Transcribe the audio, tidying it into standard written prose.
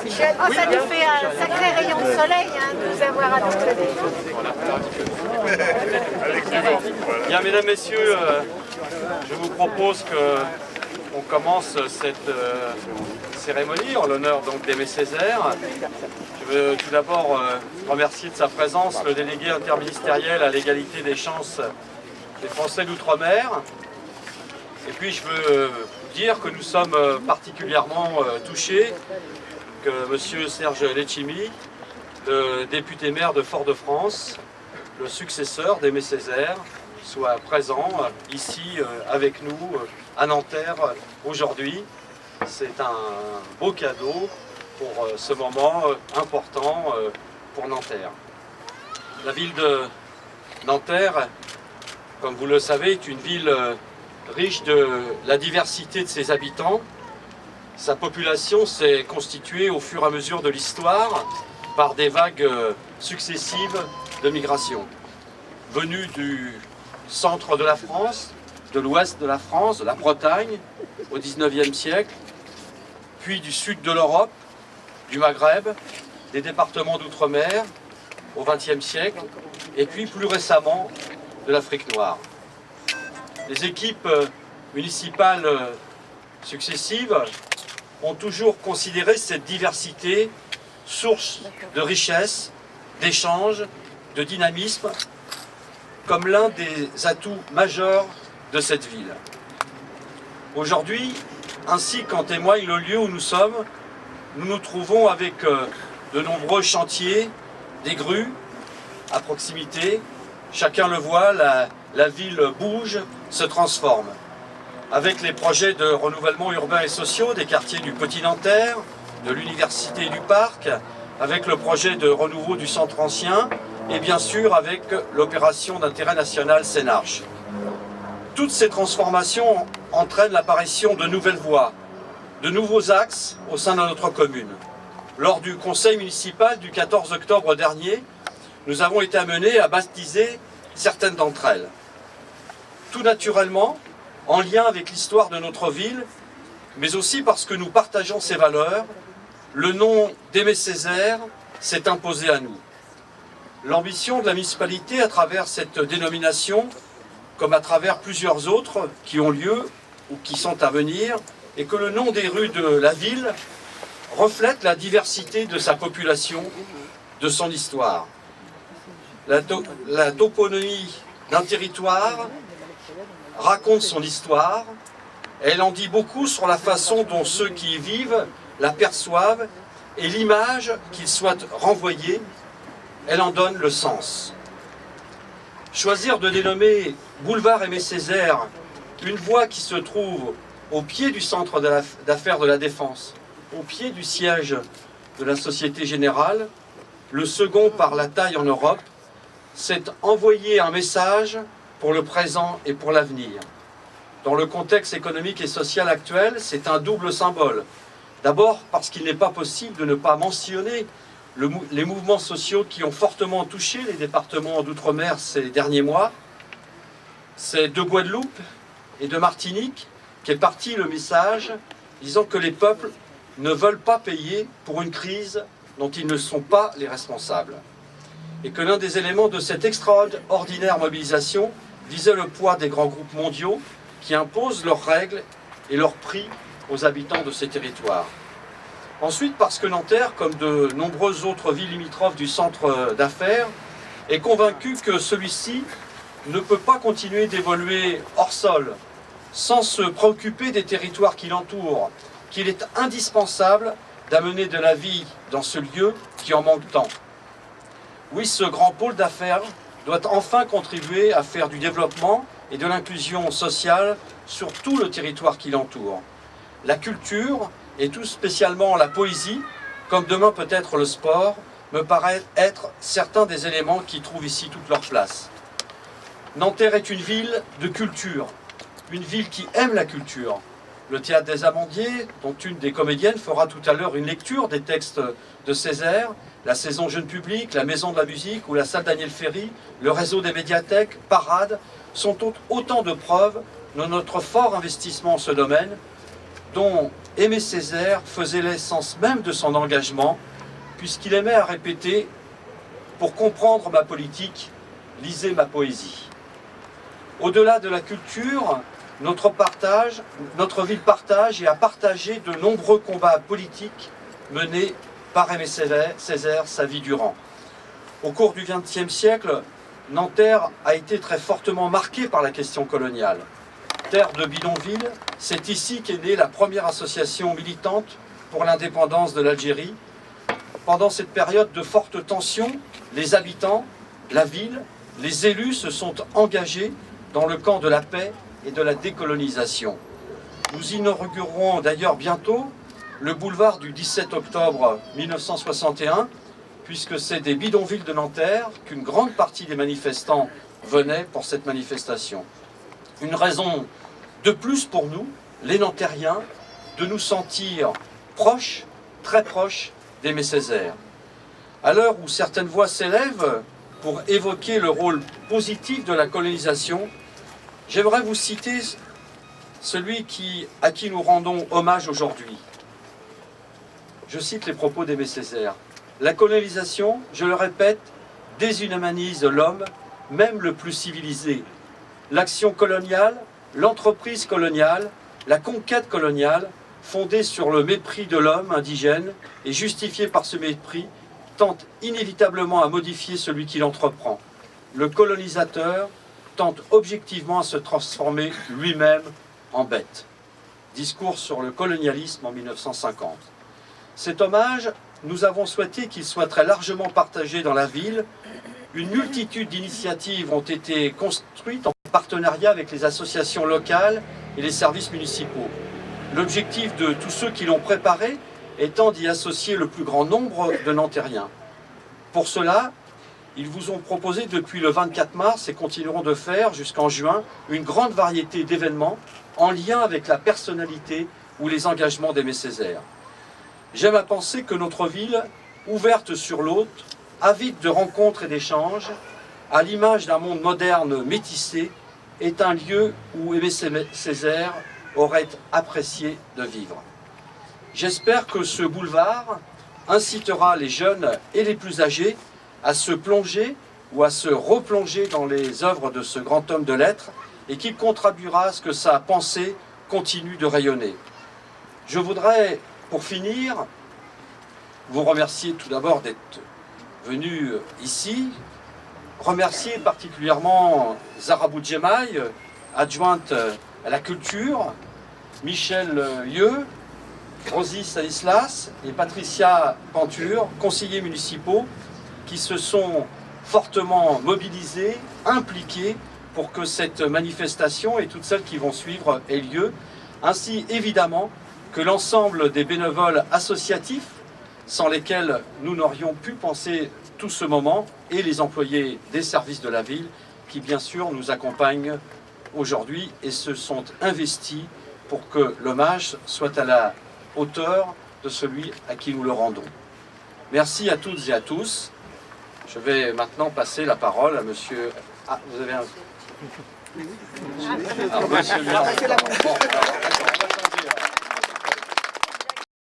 Michel. Oh, ça nous fait un sacré rayon de soleil hein, de nous avoir à notre côté. Bien, mesdames, messieurs, je vous propose qu'on commence cette cérémonie en l'honneur d'Aimé Césaire. Je veux tout d'abord remercier de sa présence le délégué interministériel à l'égalité des chances des Français d'outre-mer. Et puis je veux dire que nous sommes particulièrement touchés que M. Serge Letchimy, le député maire de Fort-de-France, le successeur d'Aimé Césaire, soit présent ici avec nous à Nanterre aujourd'hui. C'est un beau cadeau pour ce moment important pour Nanterre. La ville de Nanterre, comme vous le savez, est une ville riche de la diversité de ses habitants. Sa population s'est constituée au fur et à mesure de l'histoire par des vagues successives de migration. Venues du centre de la France, de l'ouest de la France, de la Bretagne au XIXe siècle, puis du sud de l'Europe, du Maghreb, des départements d'outre-mer au XXe siècle, et puis plus récemment de l'Afrique noire. Les équipes municipales successives ont toujours considéré cette diversité source de richesse, d'échange, de dynamisme, comme l'un des atouts majeurs de cette ville. Aujourd'hui, ainsi qu'en témoigne le lieu où nous sommes, nous nous trouvons avec de nombreux chantiers, des grues à proximité. Chacun le voit, la ville bouge, se transforme. Avec les projets de renouvellement urbain et sociaux des quartiers du Petit Nanterre, de l'Université et du Parc, avec le projet de renouveau du centre ancien, et bien sûr avec l'opération d'intérêt national Sénarche. Toutes ces transformations entraînent l'apparition de nouvelles voies, de nouveaux axes au sein de notre commune. Lors du conseil municipal du 14 octobre dernier, nous avons été amenés à baptiser certaines d'entre elles. Tout naturellement, en lien avec l'histoire de notre ville, mais aussi parce que nous partageons ses valeurs, le nom d'Aimé Césaire s'est imposé à nous. L'ambition de la municipalité à travers cette dénomination, comme à travers plusieurs autres qui ont lieu ou qui sont à venir, est que le nom des rues de la ville reflète la diversité de sa population, de son histoire. La toponymie d'un territoire raconte son histoire, elle en dit beaucoup sur la façon dont ceux qui y vivent la perçoivent et l'image qu'ils souhaitent renvoyer, elle en donne le sens. Choisir de dénommer boulevard Aimé Césaire une voie qui se trouve au pied du centre d'affaires de la Défense, au pied du siège de la Société Générale, le second par la taille en Europe, c'est envoyer un message pour le présent et pour l'avenir. Dans le contexte économique et social actuel, c'est un double symbole. D'abord parce qu'il n'est pas possible de ne pas mentionner les mouvements sociaux qui ont fortement touché les départements d'outre-mer ces derniers mois. C'est de Guadeloupe et de Martinique qu'est parti le message disant que les peuples ne veulent pas payer pour une crise dont ils ne sont pas les responsables. Et que l'un des éléments de cette extraordinaire mobilisation visait le poids des grands groupes mondiaux qui imposent leurs règles et leurs prix aux habitants de ces territoires. Ensuite, parce que Nanterre, comme de nombreuses autres villes limitrophes du centre d'affaires, est convaincu que celui-ci ne peut pas continuer d'évoluer hors sol, sans se préoccuper des territoires qui l'entourent, qu'il est indispensable d'amener de la vie dans ce lieu qui en manque tant. Oui, ce grand pôle d'affaires doit enfin contribuer à faire du développement et de l'inclusion sociale sur tout le territoire qui l'entoure. La culture, et tout spécialement la poésie, comme demain peut-être le sport, me paraît être certains des éléments qui trouvent ici toute leur place. Nanterre est une ville de culture, une ville qui aime la culture. Le Théâtre des Amandiers, dont une des comédiennes fera tout à l'heure une lecture des textes de Césaire, la Saison Jeune Public, la Maison de la Musique ou la Salle Daniel Ferry, le réseau des médiathèques, Parade, sont autant de preuves de notre fort investissement en ce domaine, dont Aimé Césaire faisait l'essence même de son engagement, puisqu'il aimait à répéter « Pour comprendre ma politique, lisez ma poésie ». Au-delà de la culture, notre ville partage et a partagé de nombreux combats politiques menés par Aimé Césaire sa vie durant. Au cours du XXe siècle, Nanterre a été très fortement marquée par la question coloniale. Terre de bidonville, c'est ici qu'est née la première association militante pour l'indépendance de l'Algérie. Pendant cette période de forte tension, les habitants, la ville, les élus se sont engagés dans le camp de la paix et de la décolonisation. Nous inaugurerons d'ailleurs bientôt le boulevard du 17 octobre 1961, puisque c'est des bidonvilles de Nanterre qu'une grande partie des manifestants venaient pour cette manifestation. Une raison de plus pour nous, les Nantériens, de nous sentir proches, très proches d'Aimé Césaire. À l'heure où certaines voix s'élèvent pour évoquer le rôle positif de la colonisation, j'aimerais vous citer celui à qui nous rendons hommage aujourd'hui. Je cite les propos d'Aimé Césaire. « La colonisation, je le répète, déshumanise l'homme, même le plus civilisé. L'action coloniale, l'entreprise coloniale, la conquête coloniale, fondée sur le mépris de l'homme indigène et justifiée par ce mépris, tente inévitablement à modifier celui qui l'entreprend. Le colonisateur tente objectivement à se transformer lui-même en bête. » Discours sur le colonialisme en 1950. Cet hommage, nous avons souhaité qu'il soit très largement partagé dans la ville. Une multitude d'initiatives ont été construites en partenariat avec les associations locales et les services municipaux. L'objectif de tous ceux qui l'ont préparé étant d'y associer le plus grand nombre de Nantériens. Pour cela, ils vous ont proposé depuis le 24 mars et continueront de faire jusqu'en juin une grande variété d'événements en lien avec la personnalité ou les engagements d'Aimé Césaire. J'aime à penser que notre ville, ouverte sur l'autre, avide de rencontres et d'échanges, à l'image d'un monde moderne métissé, est un lieu où Aimé Césaire aurait apprécié de vivre. J'espère que ce boulevard incitera les jeunes et les plus âgés à se plonger ou à se replonger dans les œuvres de ce grand homme de lettres et qu'il contribuera à ce que sa pensée continue de rayonner. Je voudrais, pour finir, vous remercier tout d'abord d'être venu ici, remercier particulièrement Zara Boudjemaï, adjointe à la culture, Michel Lieu, Rosie Stanislas et Patricia Panture, conseillers municipaux, qui se sont fortement mobilisés, impliqués pour que cette manifestation et toutes celles qui vont suivre aient lieu, ainsi évidemment que l'ensemble des bénévoles associatifs sans lesquels nous n'aurions pu penser tout ce moment, et les employés des services de la ville qui bien sûr nous accompagnent aujourd'hui et se sont investis pour que l'hommage soit à la hauteur de celui à qui nous le rendons. Merci à toutes et à tous. Je vais maintenant passer la parole à monsieur... Ah, vous avez un... Ah, monsieur...